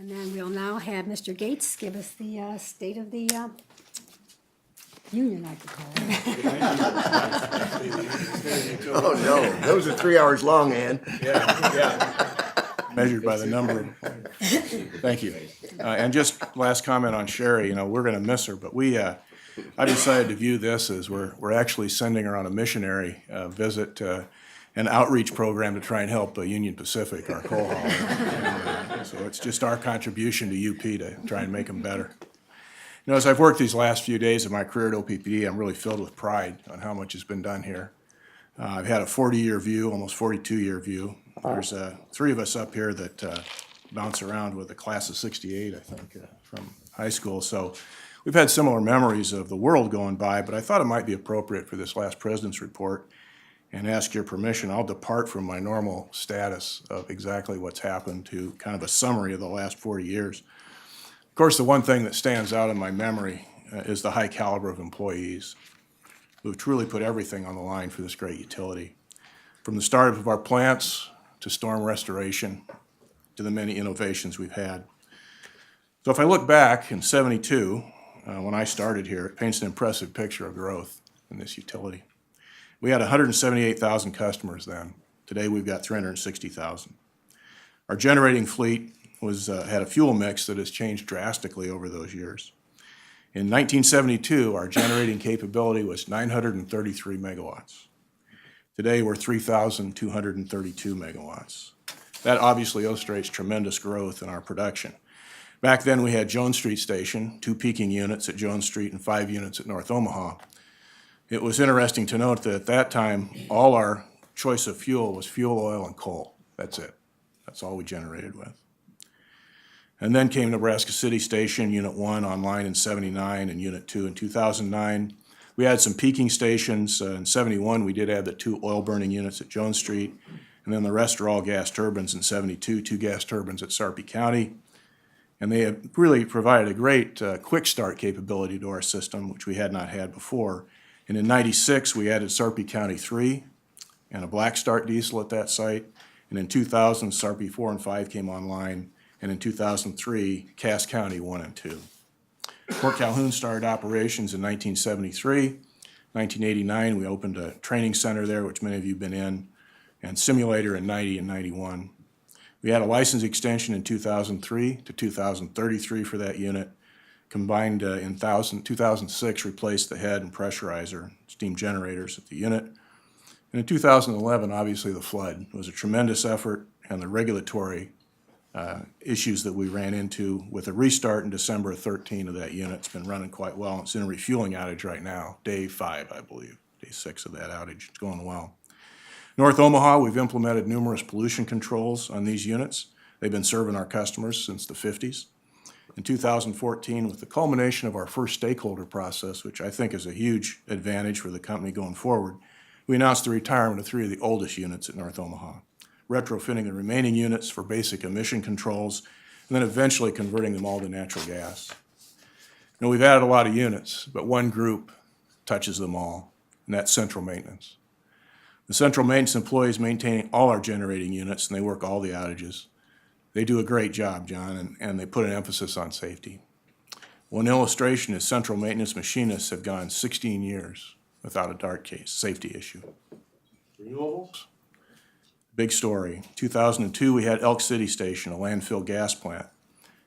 And then we'll now have Mr. Gates give us the state of the union, I could call it. Oh, no, those are 3 hours long, Ann. Measured by the number. Thank you. And just last comment on Sherry, we're gonna miss her, but I decided to view this as we're actually sending her on a missionary visit, an outreach program to try and help Union Pacific, our coal hauler. And, so it's just our contribution to UP to try and make them better. As I've worked these last few days of my career at OPPD, I'm really filled with pride on how much has been done here. I've had a 40-year view, almost 42-year view. There's 3 of us up here that bounce around with a class of '68, I think, from high school. So we've had similar memories of the world going by, but I thought it might be appropriate for this last President's Report and ask your permission. I'll depart from my normal status of exactly what's happened to kind of a summary of the last 40 years. Of course, the one thing that stands out in my memory is the high caliber of employees who've truly put everything on the line for this great utility. From the start of our plants to storm restoration to the many innovations we've had. So if I look back in '72, when I started here, it paints an impressive picture of growth in this utility. We had 178,000 customers then. Today we've got 360,000. Our generating fleet had a fuel mix that has changed drastically over those years. In 1972, our generating capability was 933 megawatts. Today, we're 3,232 megawatts. That obviously illustrates tremendous growth in our production. Back then, we had Jones Street Station, 2 peaking units at Jones Street and 5 units at North Omaha. It was interesting to note that at that time, all our choice of fuel was fuel oil and coal. That's it. That's all we generated with. And then came Nebraska City Station, Unit 1 online in '79 and Unit 2 in 2009. We had some peaking stations. In '71, we did add the 2 oil-burning units at Jones Street, and then the rest are all gas turbines in '72, 2 gas turbines at Sarpy County. And they have really provided a great quick start capability to our system, which we had not had before. And in '96, we added Sarpy County 3 and a black start diesel at that site. And in 2000, Sarpy 4 and 5 came online. And in 2003, Cass County 1 and 2. Fort Calhoun started operations in 1973. 1989, we opened a training center there, which many of you have been in, and simulator in '90 and '91. We had a license extension in 2003 to 2033 for that unit. Combined in 2006, replaced the head and pressurizer steam generators at the unit. And in 2011, obviously the flood was a tremendous effort, and the regulatory issues that we ran into with a restart in December of 13 of that unit. It's been running quite well. It's in a refueling outage right now, day 5, I believe, day 6 of that outage. It's going well. North Omaha, we've implemented numerous pollution controls on these units. They've been serving our customers since the 50s. In 2014, with the culmination of our first stakeholder process, which I think is a huge advantage for the company going forward, we announced the retirement of 3 of the oldest units at North Omaha, retrofitting the remaining units for basic emission controls, and then eventually converting them all to natural gas. We've added a lot of units, but one group touches them all, and that's central maintenance. The central maintenance employees maintain all our generating units, and they work all the outages. They do a great job, John, and they put an emphasis on safety. One illustration is central maintenance machinists have gone 16 years without a DART case, safety issue. Renewables? Big story. 2002, we had Elk City Station, a landfill gas plant.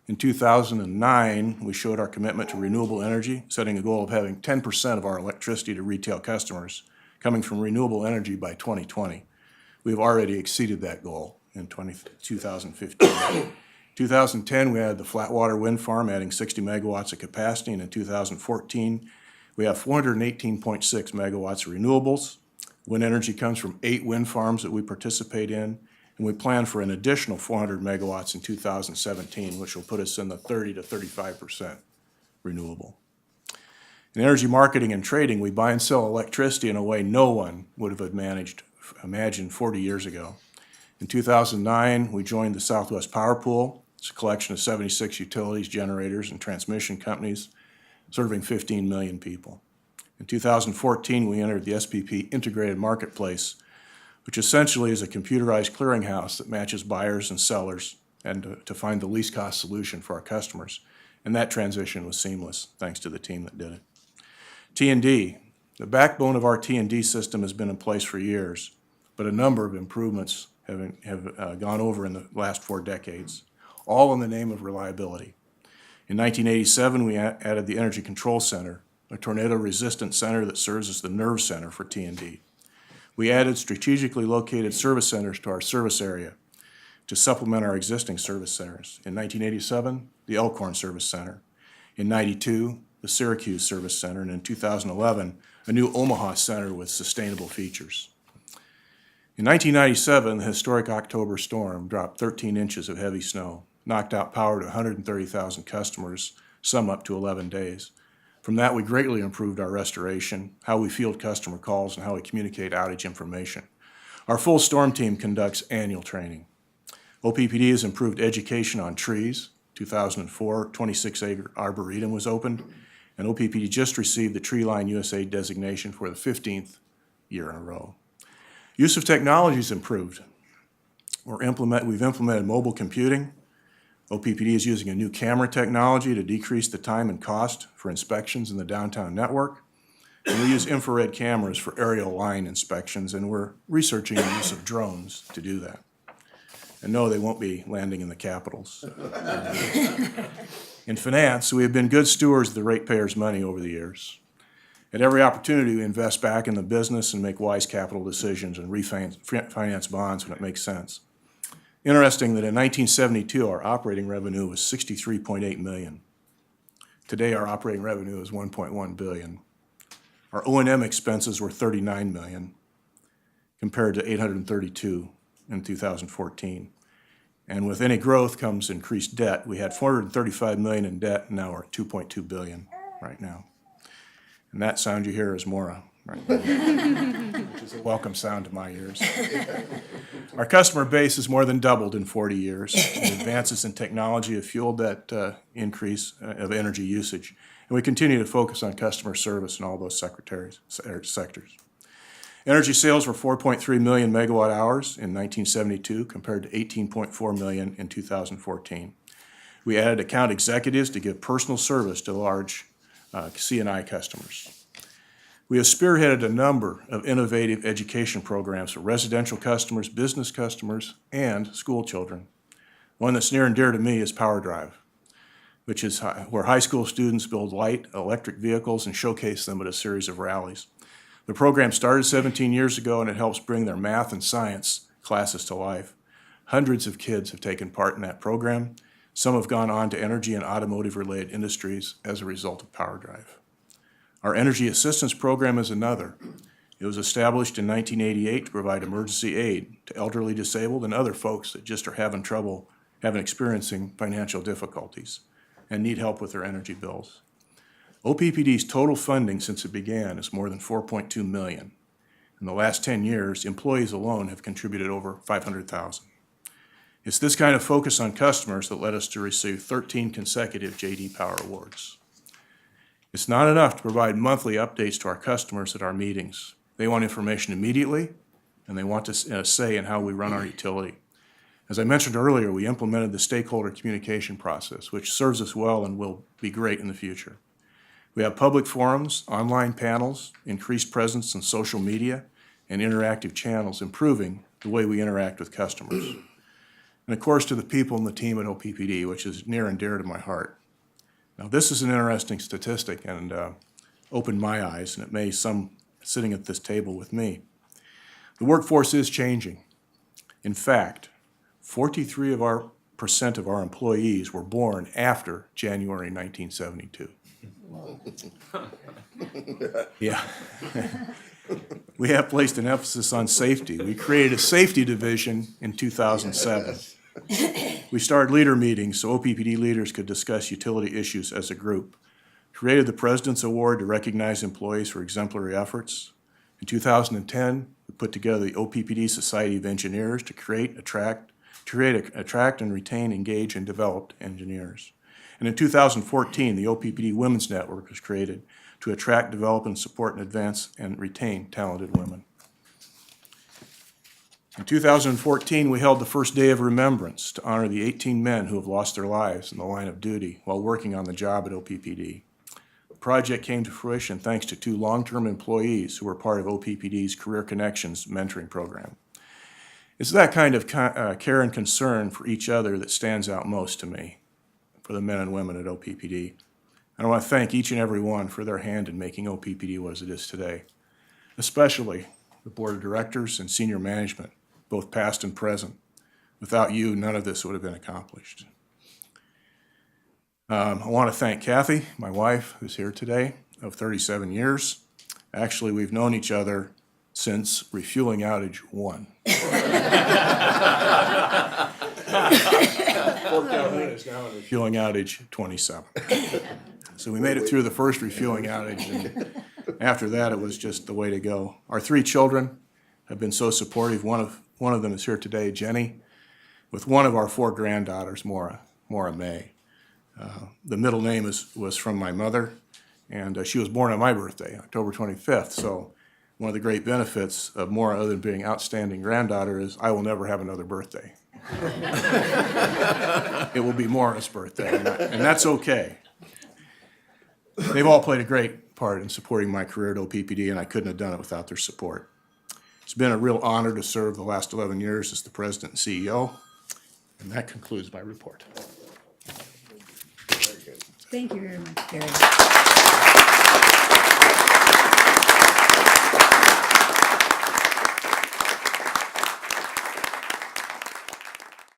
In 2009, we showed our commitment to renewable energy, setting a goal of having 10% of our electricity to retail customers coming from renewable energy by 2020. We've already exceeded that goal in 2015. 2010, we had the Flatwater Wind Farm adding 60 megawatts of capacity, and in 2014, we have 418.6 megawatts of renewables. Wind energy comes from 8 wind farms that we participate in, and we plan for an additional 400 megawatts in 2017, which will put us in the 30 to 35% renewable. In energy marketing and trading, we buy and sell electricity in a way no one would have imagined 40 years ago. In 2009, we joined the Southwest Power Pool. It's a collection of 76 utilities, generators, and transmission companies serving 15 million people. In 2014, we entered the SPP Integrated Marketplace, which essentially is a computerized clearinghouse that matches buyers and sellers and to find the least cost solution for our customers. And that transition was seamless, thanks to the team that did it. T&D. The backbone of our T&D system has been in place for years, but a number of improvements have gone over in the last 4 decades, all in the name of reliability. In 1987, we added the Energy Control Center, a tornado-resistant center that serves as the nerve center for T&D. We added strategically located service centers to our service area to supplement our existing service centers. In 1987, the Elkhorn Service Center. In 92, the Syracuse Service Center, and in 2011, a new Omaha center with sustainable features. In 1997, the historic October storm dropped 13 inches of heavy snow, knocked out power to 130,000 customers, some up to 11 days. From that, we greatly improved our restoration, how we field customer calls, and how we communicate outage information. Our full storm team conducts annual training. OPPD has improved education on trees. 2004, 26-acre Arboretum was opened, and OPPD just received the Tree Line USA designation for the 15th year in a row. Use of technology has improved. We've implemented mobile computing. OPPD is using a new camera technology to decrease the time and cost for inspections in the downtown network. And we use infrared cameras for aerial line inspections, and we're researching the use of drones to do that. And no, they won't be landing in the capitals. In finance, we have been good stewards of the ratepayers' money over the years. At every opportunity, we invest back in the business and make wise capital decisions and refinance bonds when it makes sense. Interesting that in 1972, our operating revenue was $63.8 million. Today, our operating revenue is $1.1 billion. Our O&M expenses were $39 million, compared to $832 in 2014. And with any growth comes increased debt. We had $435 million in debt, and now we're at $2.2 billion right now. And that sound you hear is Mora, right now, which is a welcome sound to my ears. Our customer base has more than doubled in 40 years. And advances in technology have fueled that increase of energy usage. And we continue to focus on customer service in all those sectors. Energy sales were 4.3 million megawatt hours in 1972 compared to 18.4 million in 2014. We added account executives to give personal service to large C&I customers. We have spearheaded a number of innovative education programs for residential customers, business customers, and school children. One that's near and dear to me is Power Drive, which is where high school students build light electric vehicles and showcase them at a series of rallies. The program started 17 years ago, and it helps bring their math and science classes to life. Hundreds of kids have taken part in that program. Some have gone on to energy and automotive-related industries as a result of Power Drive. Our Energy Assistance Program is another. It was established in 1988 to provide emergency aid to elderly disabled and other folks that just are having experiencing financial difficulties and need help with their energy bills. OPPD's total funding since it began is more than $4.2 million. In the last 10 years, employees alone have contributed over $500,000. It's this kind of focus on customers that led us to receive 13 consecutive J.D. Power Awards. It's not enough to provide monthly updates to our customers at our meetings. They want information immediately, and they want a say in how we run our utility. As I mentioned earlier, we implemented the stakeholder communication process, which serves us well and will be great in the future. We have public forums, online panels, increased presence in social media, and interactive channels, improving the way we interact with customers. And of course, to the people and the team at OPPD, which is near and dear to my heart. Now, this is an interesting statistic and opened my eyes, and it may some sitting at this table with me. The workforce is changing. In fact, 43% of our employees were born after January 1972. Yeah. We have placed an emphasis on safety. We created a safety division in 2007. We started leader meetings so OPPD leaders could discuss utility issues as a group. Created the President's Award to recognize employees for exemplary efforts. In 2010, we put together the OPPD Society of Engineers to attract, and retain, engage, and develop engineers. And in 2014, the OPPD Women's Network was created to attract, develop, and support and advance and retain talented women. In 2014, we held the first day of remembrance to honor the 18 men who have lost their lives in the line of duty while working on the job at OPPD. The project came to fruition thanks to 2 long-term employees who were part of OPPD's Career Connections mentoring program. It's that kind of care and concern for each other that stands out most to me, for the men and women at OPPD. And I want to thank each and every one for their hand in making OPPD what it is today, especially the board of directors and senior management, both past and present. Without you, none of this would have been accomplished. I want to thank Kathy, my wife, who's here today, of 37 years. Actually, we've known each other since refueling outage 1. Fort Calhoun is now in refueling outage 27. So we made it through the first refueling outage, and after that, it was just the way to go. Our 3 children have been so supportive. One of them is here today, Jenny, with one of our 4 granddaughters, Maura May. The middle name was from my mother, and she was born on my birthday, October 25th. So one of the great benefits of Maura, other than being outstanding granddaughter, is I will never have another birthday. It will be Maura's birthday, and that's okay. They've all played a great part in supporting my career at OPPD, and I couldn't have done it without their support. It's been a real honor to serve the last 11 years as the president and CEO, and that concludes my report. Thank you very much, Gary.